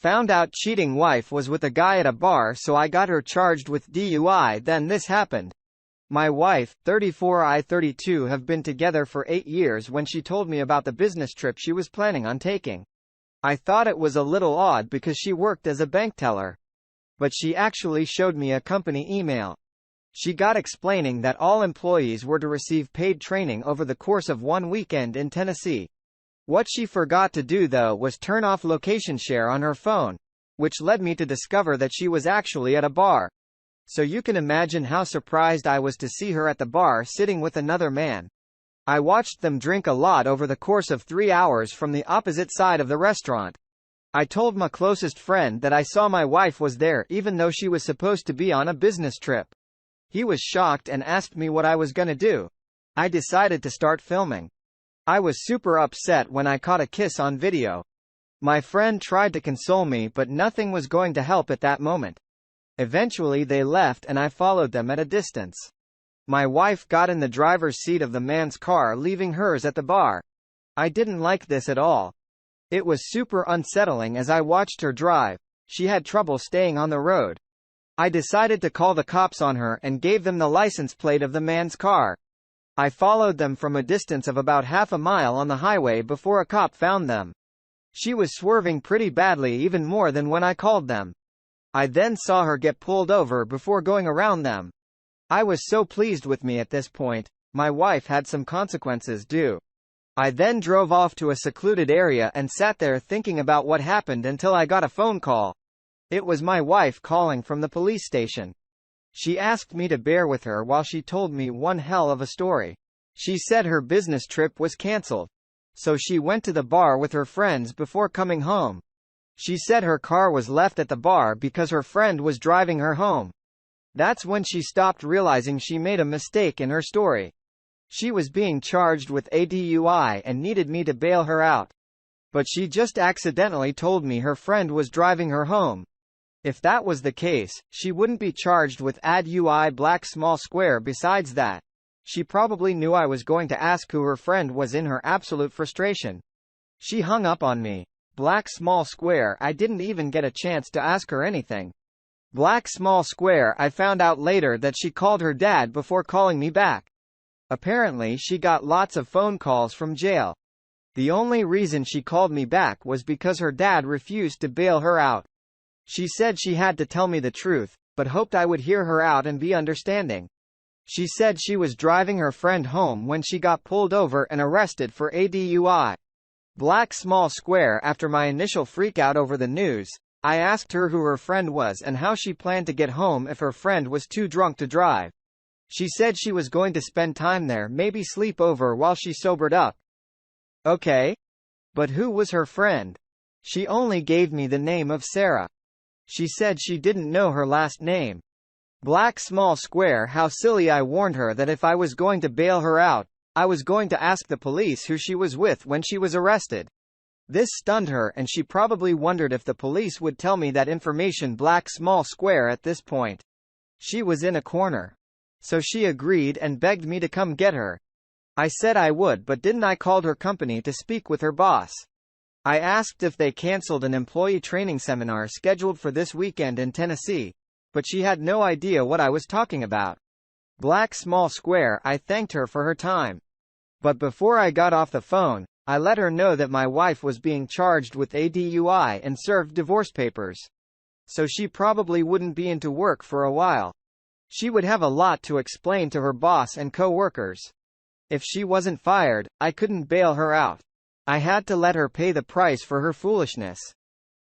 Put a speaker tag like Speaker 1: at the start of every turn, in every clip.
Speaker 1: Found out cheating wife was with a guy at a bar, so I got her charged with DUI. Then this happened. My wife, 34, I 32 have been together for 8 years when she told me about the business trip she was planning on taking. I thought it was a little odd because she worked as a bank teller. But she actually showed me a company email. She got explaining that all employees were to receive paid training over the course of 1 weekend in Tennessee. What she forgot to do though was turn off location share on her phone, which led me to discover that she was actually at a bar. So you can imagine how surprised I was to see her at the bar sitting with another man. I watched them drink a lot over the course of 3 hours from the opposite side of the restaurant. I told my closest friend that I saw my wife was there even though she was supposed to be on a business trip. He was shocked and asked me what I was gonna do. I decided to start filming. I was super upset when I caught a kiss on video. My friend tried to console me but nothing was going to help at that moment. Eventually they left and I followed them at a distance. My wife got in the driver's seat of the man's car, leaving hers at the bar. I didn't like this at all. It was super unsettling as I watched her drive. She had trouble staying on the road. I decided to call the cops on her and gave them the license plate of the man's car. I followed them from a distance of about half a mile on the highway before a cop found them. She was swerving pretty badly, even more than when I called them. I then saw her get pulled over before going around them. I was so pleased with me at this point. My wife had some consequences due. I then drove off to a secluded area and sat there thinking about what happened until I got a phone call. It was my wife calling from the police station. She asked me to bear with her while she told me one hell of a story. She said her business trip was cancelled. So she went to the bar with her friends before coming home. She said her car was left at the bar because her friend was driving her home. That's when she stopped, realizing she made a mistake in her story. She was being charged with a DUI and needed me to bail her out. But she just accidentally told me her friend was driving her home. If that was the case, she wouldn't be charged with a DUI black small square. Besides that, she probably knew I was going to ask who her friend was in her absolute frustration. She hung up on me. Black small square. I didn't even get a chance to ask her anything. Black small square. I found out later that she called her dad before calling me back. Apparently she got lots of phone calls from jail. The only reason she called me back was because her dad refused to bail her out. She said she had to tell me the truth, but hoped I would hear her out and be understanding. She said she was driving her friend home when she got pulled over and arrested for a DUI. Black small square. After my initial freakout over the news, I asked her who her friend was and how she planned to get home if her friend was too drunk to drive. She said she was going to spend time there, maybe sleep over while she sobered up. Okay. But who was her friend? She only gave me the name of Sarah. She said she didn't know her last name. Black small square. How silly. I warned her that if I was going to bail her out, I was going to ask the police who she was with when she was arrested. This stunned her and she probably wondered if the police would tell me that information. Black small square. At this point, she was in a corner. So she agreed and begged me to come get her. I said I would, but didn't. I called her company to speak with her boss. I asked if they canceled an employee training seminar scheduled for this weekend in Tennessee, but she had no idea what I was talking about. Black small square. I thanked her for her time. But before I got off the phone, I let her know that my wife was being charged with a DUI and served divorce papers. So she probably wouldn't be into work for a while. She would have a lot to explain to her boss and co-workers. If she wasn't fired, I couldn't bail her out. I had to let her pay the price for her foolishness.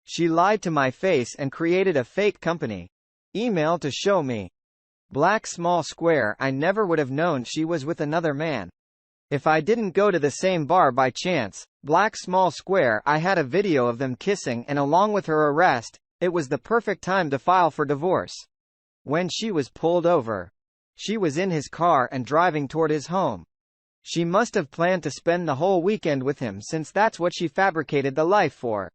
Speaker 1: She lied to my face and created a fake company email to show me. Black small square. I never would have known she was with another man. If I didn't go to the same bar by chance. Black small square. I had a video of them kissing and along with her arrest, it was the perfect time to file for divorce. When she was pulled over, she was in his car and driving toward his home. She must have planned to spend the whole weekend with him since that's what she fabricated the life for.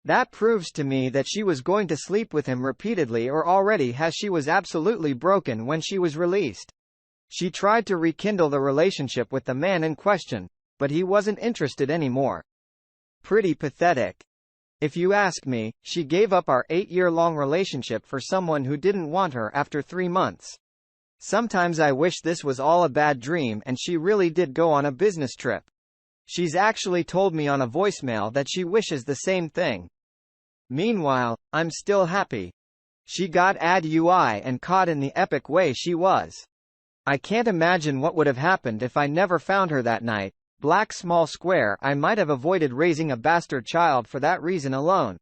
Speaker 1: That proves to me that she was going to sleep with him repeatedly or already has. She was absolutely broken when she was released. She tried to rekindle the relationship with the man in question, but he wasn't interested anymore. Pretty pathetic. If you ask me, she gave up our 8-year-long relationship for someone who didn't want her after 3 months. Sometimes I wish this was all a bad dream and she really did go on a business trip. She's actually told me on a voicemail that she wishes the same thing. Meanwhile, I'm still happy. She got a DUI and caught in the epic way she was. I can't imagine what would have happened if I never found her that night. Black small square. I might have avoided raising a bastard child for that reason alone.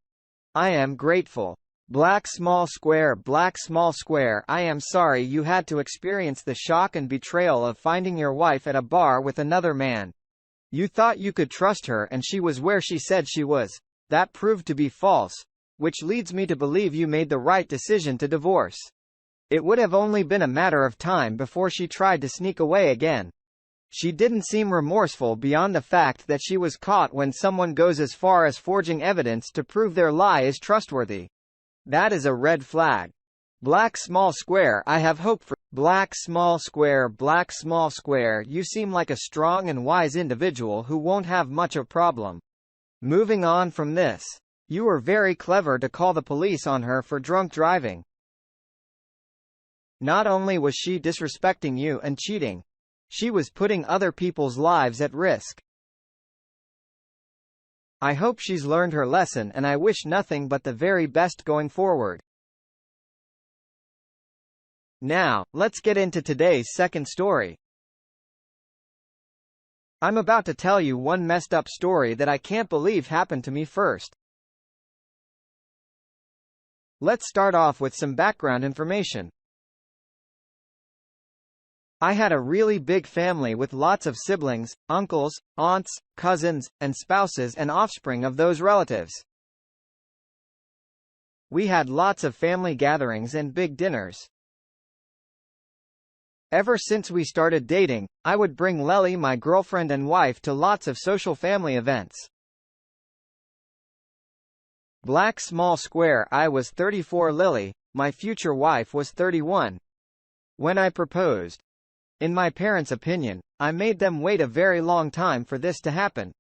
Speaker 1: I am grateful. Black small square. Black small square. I am sorry you had to experience the shock and betrayal of finding your wife at a bar with another man. You thought you could trust her and she was where she said she was. That proved to be false, which leads me to believe you made the right decision to divorce. It would have only been a matter of time before she tried to sneak away again. She didn't seem remorseful beyond the fact that she was caught when someone goes as far as forging evidence to prove their lie is trustworthy. That is a red flag. Black small square. I have hope for black small square. Black small square. You seem like a strong and wise individual who won't have much of a problem. Moving on from this. You were very clever to call the police on her for drunk driving. Not only was she disrespecting you and cheating, she was putting other people's lives at risk. I hope she's learned her lesson and I wish nothing but the very best going forward. Now, let's get into today's second story. I'm about to tell you one messed up story that I can't believe happened to me first. Let's start off with some background information. I had a really big family with lots of siblings, uncles, aunts, cousins, and spouses and offspring of those relatives. We had lots of family gatherings and big dinners. Ever since we started dating, I would bring Lely, my girlfriend and wife, to lots of social family events. Black small square. I was 34. Lily, my future wife, was 31. When I proposed. In my parents' opinion, I made them wait a very long time for this to happen.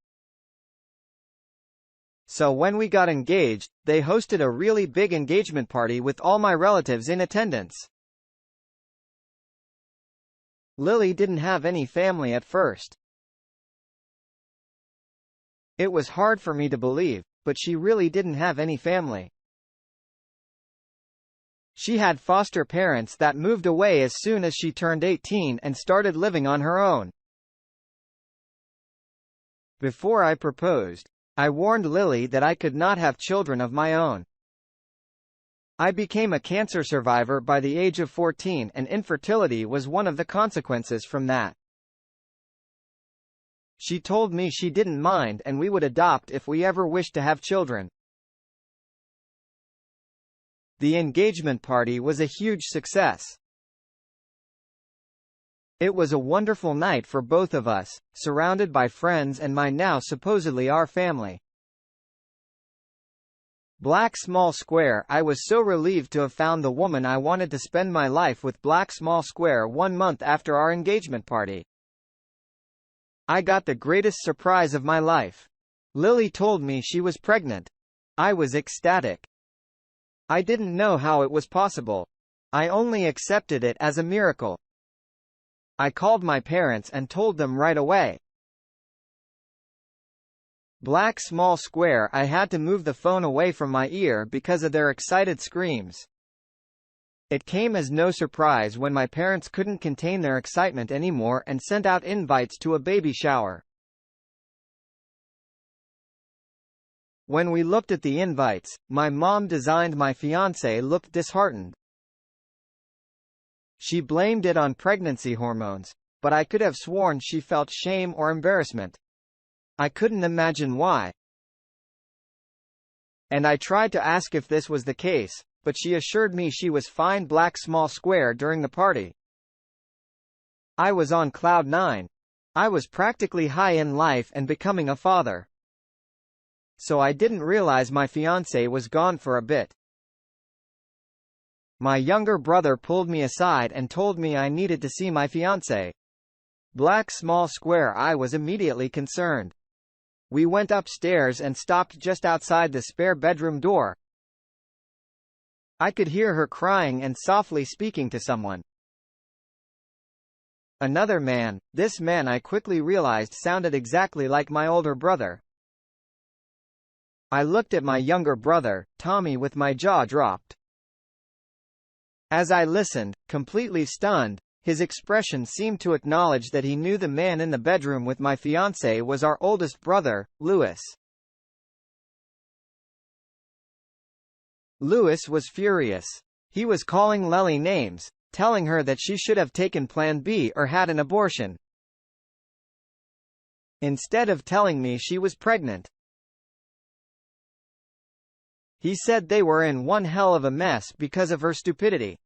Speaker 1: So when we got engaged, they hosted a really big engagement party with all my relatives in attendance. Lily didn't have any family at first. It was hard for me to believe, but she really didn't have any family. She had foster parents that moved away as soon as she turned 18 and started living on her own. Before I proposed, I warned Lily that I could not have children of my own. I became a cancer survivor by the age of 14 and infertility was one of the consequences from that. She told me she didn't mind and we would adopt if we ever wished to have children. The engagement party was a huge success. It was a wonderful night for both of us, surrounded by friends and my now supposedly our family. Black small square. I was so relieved to have found the woman I wanted to spend my life with. Black small square. 1 month after our engagement party, I got the greatest surprise of my life. Lily told me she was pregnant. I was ecstatic. I didn't know how it was possible. I only accepted it as a miracle. I called my parents and told them right away. Black small square. I had to move the phone away from my ear because of their excited screams. It came as no surprise when my parents couldn't contain their excitement anymore and sent out invites to a baby shower. When we looked at the invites, my mom designed my fiancé looked disheartened. She blamed it on pregnancy hormones, but I could have sworn she felt shame or embarrassment. I couldn't imagine why. And I tried to ask if this was the case, but she assured me she was fine. Black small square. During the party, I was on cloud 9. I was practically high in life and becoming a father. So I didn't realize my fiancé was gone for a bit. My younger brother pulled me aside and told me I needed to see my fiancé. Black small square. I was immediately concerned. We went upstairs and stopped just outside the spare bedroom door. I could hear her crying and softly speaking to someone. Another man. This man I quickly realized sounded exactly like my older brother. I looked at my younger brother, Tommy, with my jaw dropped. As I listened, completely stunned, his expression seemed to acknowledge that he knew the man in the bedroom with my fiancée was our oldest brother, Louis. Louis was furious. He was calling Lily names, telling her that she should have taken Plan B or had an abortion, instead of telling me she was pregnant. He said they were in one hell of a mess because of her stupidity.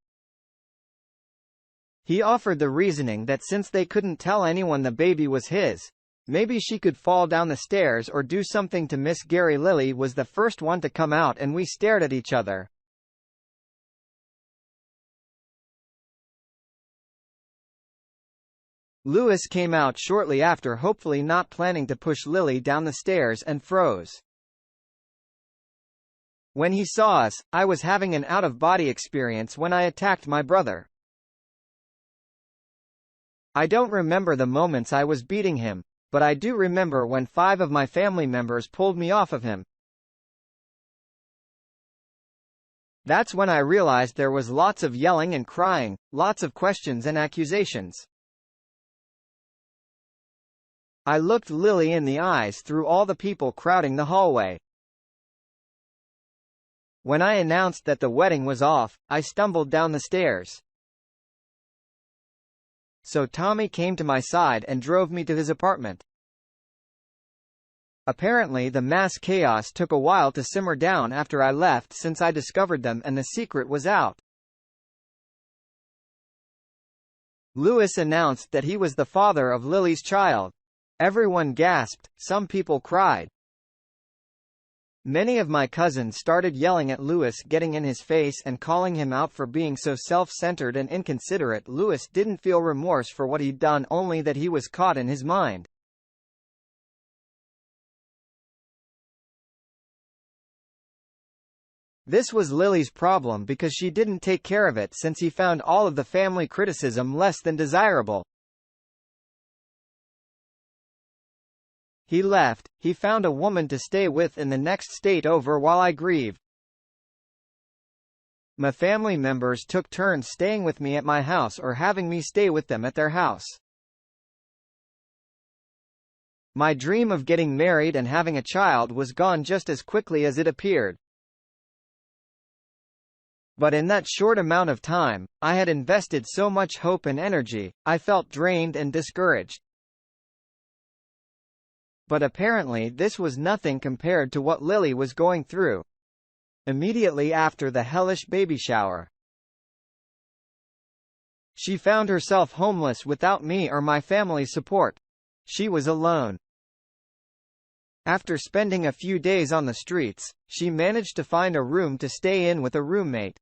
Speaker 1: He offered the reasoning that since they couldn't tell anyone the baby was his, maybe she could fall down the stairs or do something to Miss Gary. Lily was the first one to come out and we stared at each other. Louis came out shortly after, hopefully not planning to push Lily down the stairs, and froze. When he saw us, I was having an out-of-body experience when I attacked my brother. I don't remember the moments I was beating him, but I do remember when 5 of my family members pulled me off of him. That's when I realized there was lots of yelling and crying, lots of questions and accusations. I looked Lily in the eyes through all the people crowding the hallway. When I announced that the wedding was off, I stumbled down the stairs. So Tommy came to my side and drove me to his apartment. Apparently the mass chaos took a while to simmer down after I left, since I discovered them and the secret was out. Louis announced that he was the father of Lily's child. Everyone gasped, some people cried. Many of my cousins started yelling at Louis, getting in his face and calling him out for being so self-centered and inconsiderate. Louis didn't feel remorse for what he'd done, only that he was caught in his mind. This was Lily's problem because she didn't take care of it, since he found all of the family criticism less than desirable. He left. He found a woman to stay with in the next state over while I grieved. My family members took turns staying with me at my house or having me stay with them at their house. My dream of getting married and having a child was gone just as quickly as it appeared. But in that short amount of time, I had invested so much hope and energy, I felt drained and discouraged. But apparently this was nothing compared to what Lily was going through. Immediately after the hellish baby shower, she found herself homeless without me or my family's support. She was alone. After spending a few days on the streets, she managed to find a room to stay in with a roommate.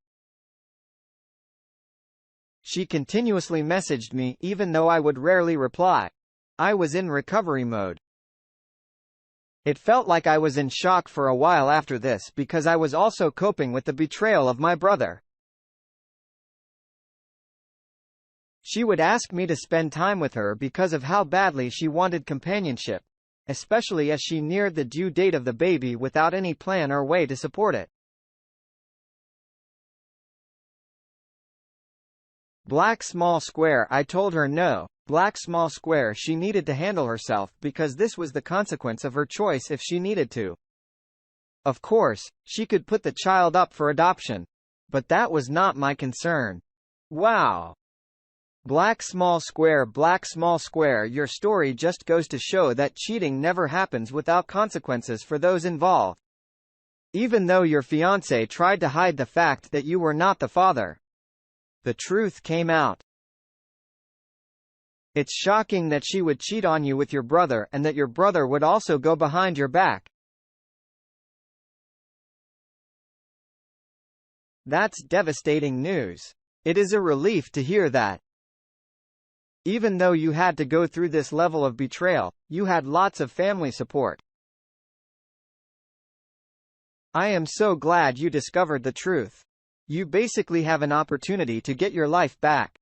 Speaker 1: She continuously messaged me, even though I would rarely reply. I was in recovery mode. It felt like I was in shock for a while after this, because I was also coping with the betrayal of my brother. She would ask me to spend time with her because of how badly she wanted companionship, especially as she neared the due date of the baby without any plan or way to support it. Black small square. I told her no. Black small square. She needed to handle herself because this was the consequence of her choice if she needed to. Of course, she could put the child up for adoption. But that was not my concern. Wow. Black small square. Black small square. Your story just goes to show that cheating never happens without consequences for those involved. Even though your fiancé tried to hide the fact that you were not the father, the truth came out. It's shocking that she would cheat on you with your brother and that your brother would also go behind your back. That's devastating news. It is a relief to hear that. Even though you had to go through this level of betrayal, you had lots of family support. I am so glad you discovered the truth. You basically have an opportunity to get your life back.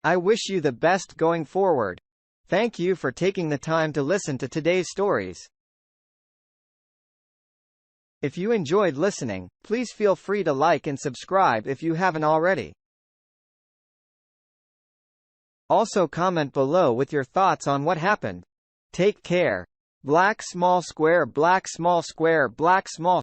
Speaker 1: I wish you the best going forward. Thank you for taking the time to listen to today's stories. If you enjoyed listening, please feel free to like and subscribe if you haven't already. Also comment below with your thoughts on what happened. Take care. Black small square black small square black small